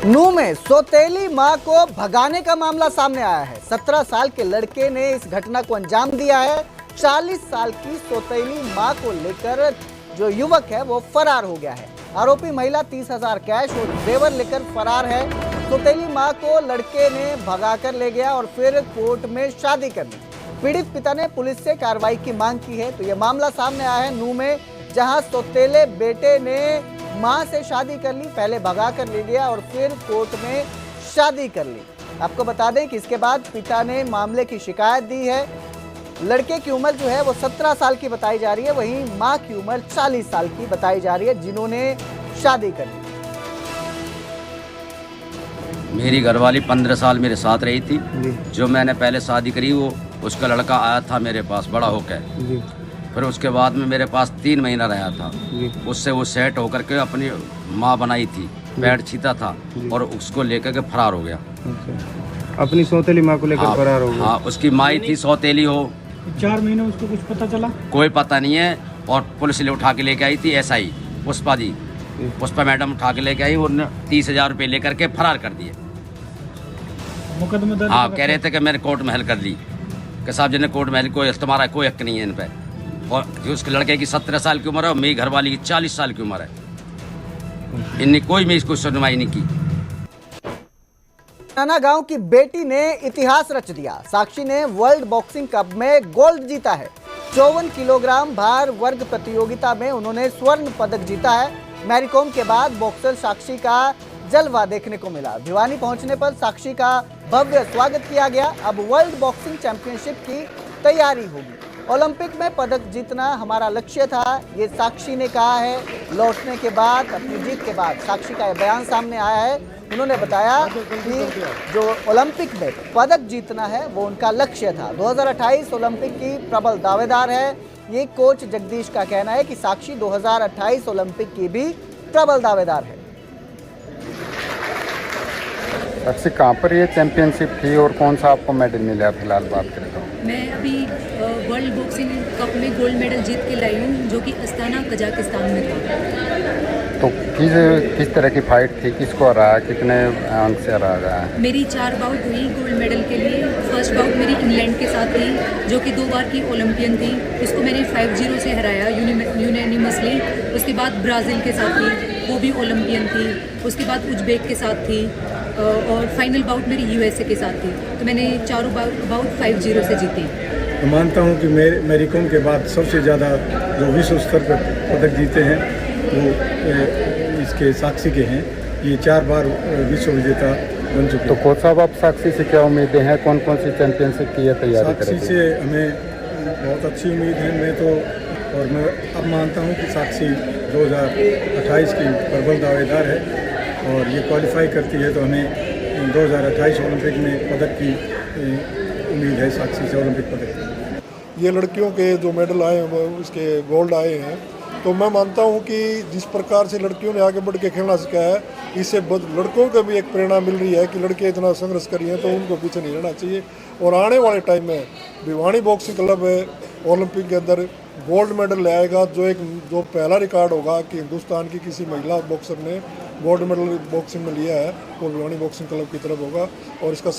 नूह में सौतेली मां को भगाने का मामला सामने आया है। 17 साल के लड़के ने इस घटना को अंजाम दिया है। 40 साल की सौतेली मां को लेकर जो युवक है वो फरार हो गया है। आरोपी महिला 30,000 कैश और जेवर लेकर फरार है। सौतेली मां को लड़के ने भगाकर ले गया और फिर कोर्ट में शादी कर ली। पीड़ित पिता ने पुलिस से कार्रवाई की मांग की है। तो यह मामला सामने आया है नूह में, जहां सौतेले बेटे ने मां से शादी कर ली, पहले भगा कर ले गया और फिर कोर्ट में शादी कर ली। आपको बता दें कि इसके बाद पिता ने मामले की शिकायत दी है। लड़के की उम्र जो है वो 17 साल की बताई जा रही है, वहीं मां की उम्र 40 साल की बताई जा रही है, जिन्होंने शादी कर ली। मेरी घरवाली 15 साल मेरे साथ रही थी। जो मैंने पहले शादी करी वो उसका लड़का आया था मेरे पास बड़ा होकर। फिर उसके बाद में मेरे पास 3 महीना रहा था। उससे वो सेट होकर के अपनी माँ बनाई थी, पैर छीता था और उसको लेकर के फरार हो गया। अपनी सौतेली माँ को लेकर फरार हो गया। हाँ, उसकी माँ ही थी सौतेली हो। 4 महीने उसको कुछ पता चला? कोई पता नहीं है। और पुलिस ले उठा के लेके आई थी SI पुष्पा जी, पुष्पा मैडम उठा के लेके आई और 30,000 रुपये लेकर के फरार कर दिए। मुकदमा दर्ज? हाँ, कह रहे थे कि मैंने कोर्ट महल कर ली, कि साहब जी ने कोर्ट महल कोई तुम्हारा कोई हक नहीं है इन पे। और जो उसके लड़के की 17 साल की उम्र है और मेरी घरवाली की 40 साल की उम्र है। इनने कोई में इसको सुनवाई नहीं की। नाना गांव की बेटी ने इतिहास रच दिया। साक्षी ने वर्ल्ड बॉक्सिंग कप में गोल्ड जीता है। 54 किलोग्राम भार वर्ग प्रतियोगिता में उन्होंने स्वर्ण पदक जीता है। मैरीकॉम के बाद बॉक्सर साक्षी का जलवा देखने को मिला। भिवानी पहुंचने पर साक्षी का भव्य स्वागत किया गया। अब वर्ल्ड बॉक्सिंग चैंपियनशिप की तैयारी होगी। ओलंपिक में पदक जीतना हमारा लक्ष्य था, ये साक्षी ने कहा है। लौटने के बाद, अपनी जीत के बाद साक्षी का बयान सामने आया है। उन्होंने बताया कि जो ओलंपिक में पदक जीतना है वो उनका लक्ष्य था। 2028 ओलंपिक की प्रबल दावेदार है। ये कोच जगदीश का कहना है कि साक्षी 2028 ओलंपिक की भी प्रबल दावेदार है। साक्षी, कहाँ पर ये चैंपियनशिप थी और कौन सा आपको मेडल मिला? फिलहाल बात करें तो मैं अभी वर्ल्ड बॉक्सिंग कप में गोल्ड मेडल जीत के लाई हूँ, जो कि अस्ताना कजाकिस्तान में था। तो किस तरह की फाइट थी? किसको हराया? कितने अंक से हराया है? मेरी 4 बाउट हुई गोल्ड मेडल के लिए। फर्स्ट बाउट मेरी इंग्लैंड के साथ थी, जो कि 2 बार की ओलंपियन थी। उसको मैंने 5-0 से हराया यूनानिमसली। उसके बाद ब्राज़ील के साथ थी, वो भी ओलंपियन थी। उसके बाद उज्बेक के साथ थी और फाइनल बाउट मेरी USA के साथ थी। तो मैंने चारों बाउट 5-0 से जीती। मैं मानता हूँ कि मैरीकॉम के बाद सबसे ज़्यादा जो विश्व स्तर पर पदक जीते हैं वो इसके साक्षी के हैं। ये 4 बार विश्व विजेता बन चुके। तो कोच साहब, आप साक्षी से क्या उम्मीदें हैं? कौन कौन सी चैंपियनशिप की तैयारी करेंगे? साक्षी से हमें बहुत अच्छी उम्मीद है। मैं अब मानता हूँ कि साक्षी 2028 की प्रबल दावेदार है और ये क्वालिफाई करती है, तो हमें 2028 ओलंपिक में पदक की उम्मीद है। साक्षी से ओलंपिक पदक। ये लड़कियों के जो मेडल आए हैं वो उसके गोल्ड आए हैं, तो मैं मानता हूँ कि जिस प्रकार से लड़कियों ने आगे बढ़ के खेलना सिखाया है, इससे लड़कों को भी एक प्रेरणा मिल रही है कि लड़के इतना संघर्ष करी हैं तो उनको पीछे नहीं रहना चाहिए। और आने वाले टाइम में भिवानी बॉक्सिंग क्लब ओलंपिक के अंदर गोल्ड मेडल ले आएगा, जो पहला रिकॉर्ड होगा कि हिंदुस्तान की किसी महिला बॉक्सर ने गोल्ड मेडल बॉक्सिंग में लिया है, वो भिवानी बॉक्सिंग क्लब की तरफ होगा। और इसका